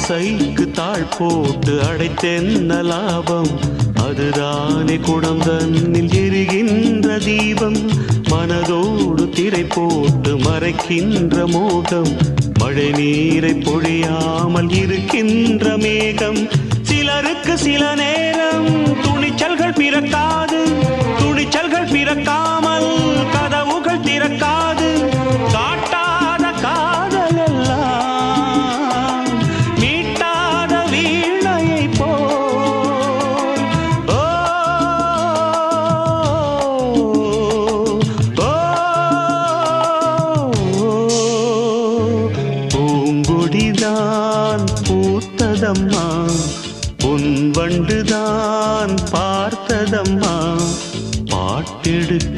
ஆசைக்கு தாழ் போட்டு அடைத்தென்ன லாபம்? அதுதானே குடம் தன்னில் எரிகின்ற தீபம். மனதோடு திரை போட்டு மறைக்கின்ற மோகம். மழை நீரை பொழியாமல் இருக்கின்ற மேகம். சிலருக்கு சில நேரம் துணிச்சல்கள் பிறக்காது. துணிச்சல்கள் பிறக்காமல் கதவுகள் திறக்காது. காட்டாத காதல் எல்லாம் மீட்டாத வீணையை போல். ஓ, ஓ, பூங்கொடிதான் பூத்ததம்மா, பொன் வண்டுதான் பார்த்ததம்மா. பாட்டெடுக்க